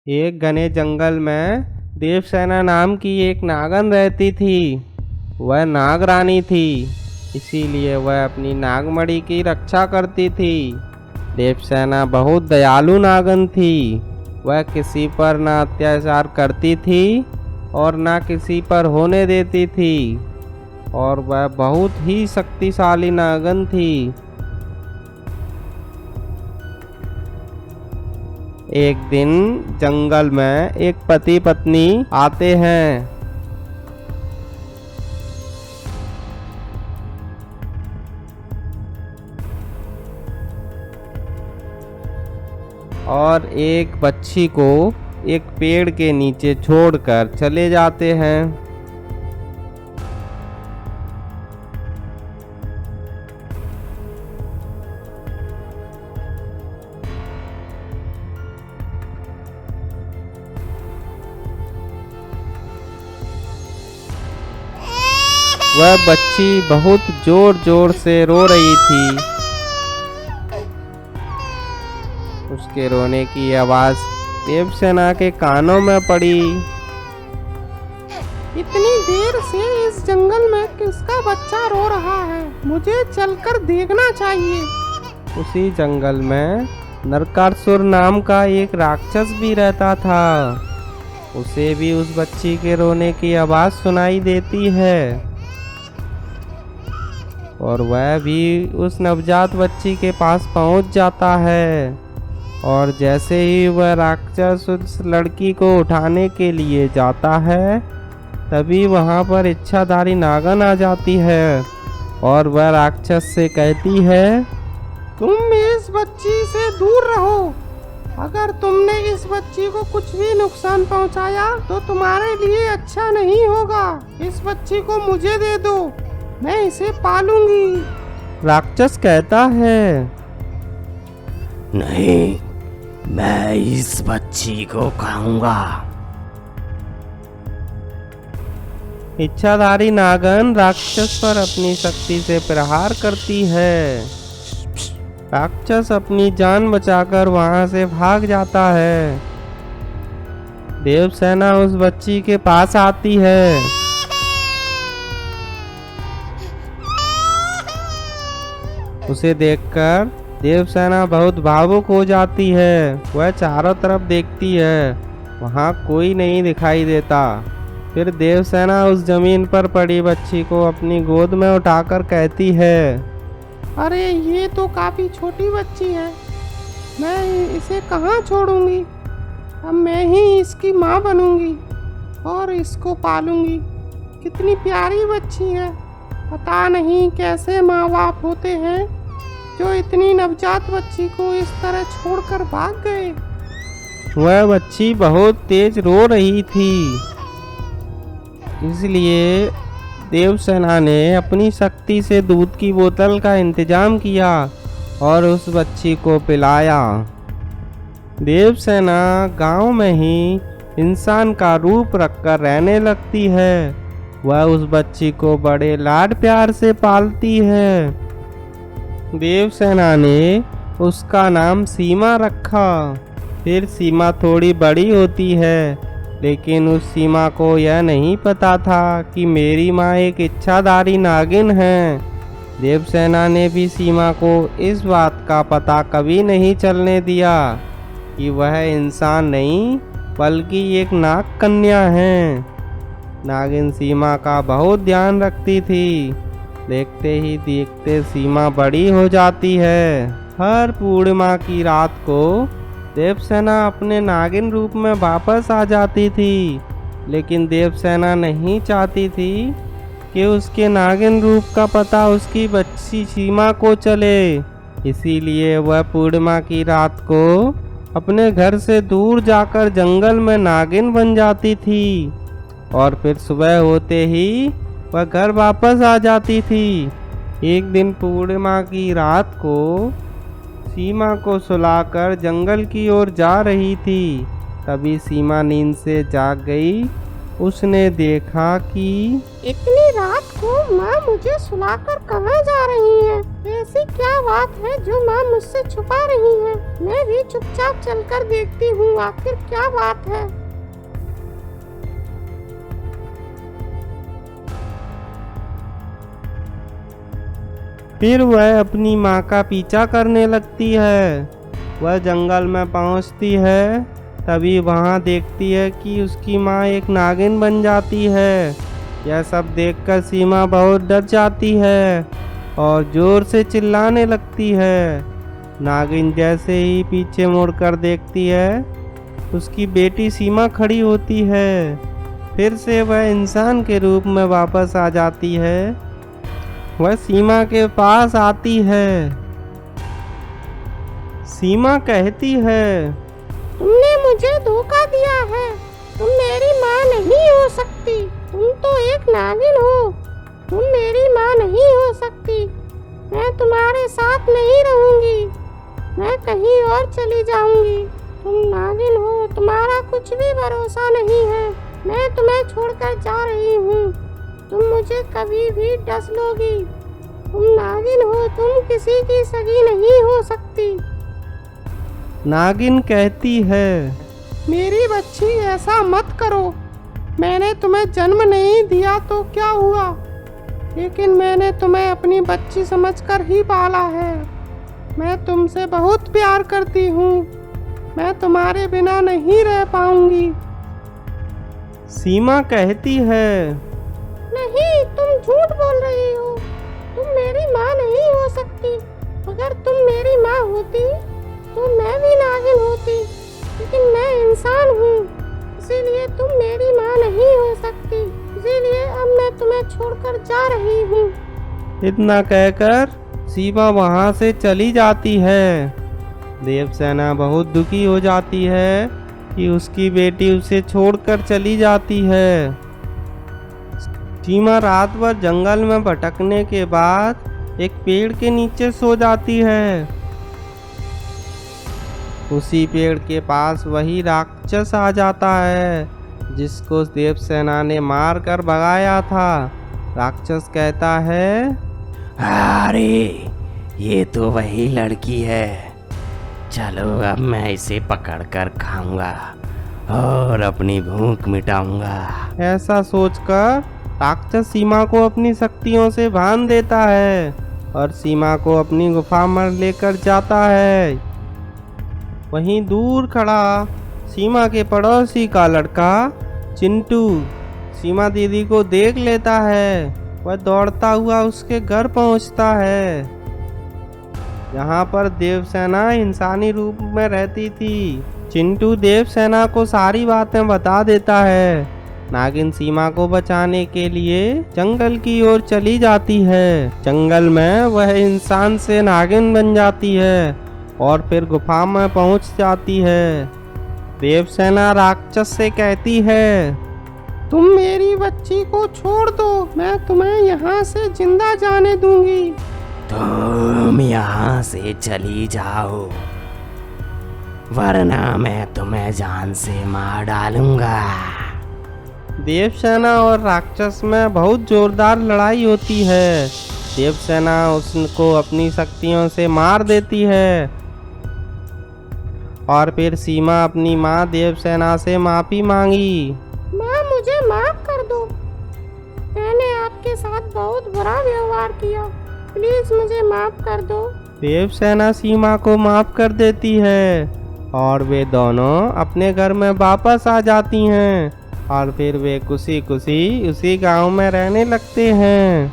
एक घने जंगल में देवसेना नाम की एक नागन रहती थी। वह नाग रानी थी, इसीलिए वह अपनी नागमणि की रक्षा करती थी। देवसेना बहुत दयालु नागन थी। वह किसी पर ना अत्याचार करती थी और ना किसी पर होने देती थी, और वह बहुत ही शक्तिशाली नागन थी। एक दिन जंगल में एक पति पत्नी आते हैं। और एक बच्ची को एक पेड़ के नीचे छोड़कर चले जाते हैं। वह बच्ची बहुत जोर जोर से रो रही थी। उसके रोने की आवाज देवसेना के कानों में पड़ी। इतनी देर से इस जंगल में किसका बच्चा रो रहा है? मुझे चलकर देखना चाहिए। उसी जंगल में नरकासुर नाम का एक राक्षस भी रहता था। उसे भी उस बच्ची के रोने की आवाज सुनाई देती है, और वह भी उस नवजात बच्ची के पास पहुंच जाता है। और जैसे ही वह राक्षस उस लड़की को उठाने के लिए जाता है, तभी वहां पर इच्छाधारी नागन आ जाती है और वह राक्षस से कहती है, तुम इस बच्ची से दूर रहो। अगर तुमने इस बच्ची को कुछ भी नुकसान पहुंचाया तो तुम्हारे लिए अच्छा नहीं होगा। इस बच्ची को मुझे दे दो, मैं इसे पालूंगी। राक्षस कहता है, नहीं, मैं इस बच्ची को खाऊंगा। इच्छाधारी नागन राक्षस पर अपनी शक्ति से प्रहार करती है। राक्षस अपनी जान बचाकर वहां से भाग जाता है। देवसेना उस बच्ची के पास आती है। उसे देखकर देवसेना बहुत भावुक हो जाती है। वह चारों तरफ देखती है, वहां कोई नहीं दिखाई देता। फिर देवसेना उस जमीन पर पड़ी बच्ची को अपनी गोद में उठाकर कहती है, अरे ये तो काफी छोटी बच्ची है, मैं इसे कहाँ छोड़ूंगी? अब मैं ही इसकी माँ बनूंगी और इसको पालूंगी। कितनी प्यारी बच्ची है। पता नहीं कैसे माँ बाप होते हैं जो इतनी नवजात बच्ची को इस तरह छोड़कर भाग गए। वह बच्ची बहुत तेज रो रही थी, इसलिए देवसेना ने अपनी शक्ति से दूध की बोतल का इंतजाम किया और उस बच्ची को पिलाया। देवसेना गांव में ही इंसान का रूप रखकर रहने लगती है। वह उस बच्ची को बड़े लाड प्यार से पालती है। देवसेना ने उसका नाम सीमा रखा। फिर सीमा थोड़ी बड़ी होती है, लेकिन उस सीमा को यह नहीं पता था कि मेरी माँ एक इच्छाधारी नागिन है। देवसेना ने भी सीमा को इस बात का पता कभी नहीं चलने दिया कि वह इंसान नहीं बल्कि एक नाग कन्या है। नागिन सीमा का बहुत ध्यान रखती थी। देखते ही देखते सीमा बड़ी हो जाती है। हर पूर्णिमा की रात को देवसेना अपने नागिन रूप में वापस आ जाती थी, लेकिन देवसेना नहीं चाहती थी कि उसके नागिन रूप का पता उसकी बच्ची सीमा को चले। इसीलिए वह पूर्णिमा की रात को अपने घर से दूर जाकर जंगल में नागिन बन जाती थी, और फिर सुबह होते ही वह घर वापस आ जाती थी। एक दिन पूर्णिमा की रात को सीमा को सुलाकर जंगल की ओर जा रही थी। तभी सीमा नींद से जाग गई। उसने देखा कि इतनी रात को माँ मुझे सुलाकर कहाँ जा रही है? ऐसी क्या बात है जो माँ मुझसे छुपा रही है? मैं भी चुपचाप चलकर देखती हूँ आखिर क्या बात है। फिर वह अपनी माँ का पीछा करने लगती है। वह जंगल में पहुंचती है, तभी वहां देखती है कि उसकी माँ एक नागिन बन जाती है। यह सब देखकर सीमा बहुत डर जाती है और जोर से चिल्लाने लगती है। नागिन जैसे ही पीछे मुड़कर देखती है, उसकी बेटी सीमा खड़ी होती है। फिर से वह इंसान के रूप में वापस आ जाती है। वह सीमा के पास आती है। सीमा कहती है, तुमने मुझे धोखा दिया है। तुम मेरी माँ नहीं हो सकती। तुम तो एक नागिन हो। तुम मेरी माँ नहीं हो सकती। मैं तुम्हारे साथ नहीं रहूंगी। मैं कहीं और चली जाऊंगी। तुम नागिन हो, तुम्हारा कुछ भी भरोसा नहीं है। मैं तुम्हें छोड़कर जा रही हूँ। तुम मुझे कभी भी डस लोगी। तुम नागिन हो, तुम किसी की सगी नहीं हो सकती। नागिन कहती है, मेरी बच्ची ऐसा मत करो। मैंने तुम्हें जन्म नहीं दिया तो क्या हुआ, लेकिन मैंने तुम्हें अपनी बच्ची समझकर ही पाला है। मैं तुमसे बहुत प्यार करती हूँ। मैं तुम्हारे बिना नहीं रह पाऊंगी। सीमा कहती है, नहीं, तुम झूठ बोल रही हो। तुम मेरी माँ नहीं हो सकती। अगर तुम मेरी माँ होती तो मैं भी नागिन होती, लेकिन मैं इंसान हूँ, इसीलिए तुम मेरी माँ नहीं हो सकती। इसीलिए अब मैं तुम्हें छोड़कर जा रही हूँ। इतना कहकर सीमा वहां से चली जाती है। देवसेना बहुत दुखी हो जाती है कि उसकी बेटी उसे छोड़कर चली जाती है। सीमा रात भर जंगल में भटकने के बाद एक पेड़ के नीचे सो जाती है। उसी पेड़ के पास वही राक्षस आ जाता है जिसको देवसेना ने मार कर भगाया था। राक्षस कहता है, अरे ये तो वही लड़की है। चलो अब मैं इसे पकड़कर खाऊंगा और अपनी भूख मिटाऊंगा। ऐसा सोचकर राक्षस सीमा को अपनी शक्तियों से बांध देता है और सीमा को अपनी गुफा में लेकर जाता है। वहीं दूर खड़ा सीमा के पड़ोसी का लड़का चिंटू सीमा दीदी को देख लेता है। वह दौड़ता हुआ उसके घर पहुंचता है। यहाँ पर देवसेना इंसानी रूप में रहती थी। चिंटू देवसेना को सारी बातें बता देता है। नागिन सीमा को बचाने के लिए जंगल की ओर चली जाती है। जंगल में वह इंसान से नागिन बन जाती है और फिर गुफा में पहुंच जाती है। देवसेना राक्षस से कहती है, तुम मेरी बच्ची को छोड़ दो। मैं तुम्हें यहाँ से जिंदा जाने दूंगी। तुम यहाँ से चली जाओ, वरना मैं तुम्हें जान से मार डालूंगा। देवसेना और राक्षस में बहुत जोरदार लड़ाई होती है। देवसेना उसको अपनी शक्तियों से मार देती है और फिर सीमा अपनी माँ देवसेना से माफी मांगी। माँ, मुझे माफ कर दो। मैंने आपके साथ बहुत बुरा व्यवहार किया। प्लीज मुझे माफ कर दो। देवसेना सीमा को माफ कर देती है और वे दोनों अपने घर में वापस आ जाती हैं और फिर वे खुशी खुशी उसी गांव में रहने लगते हैं।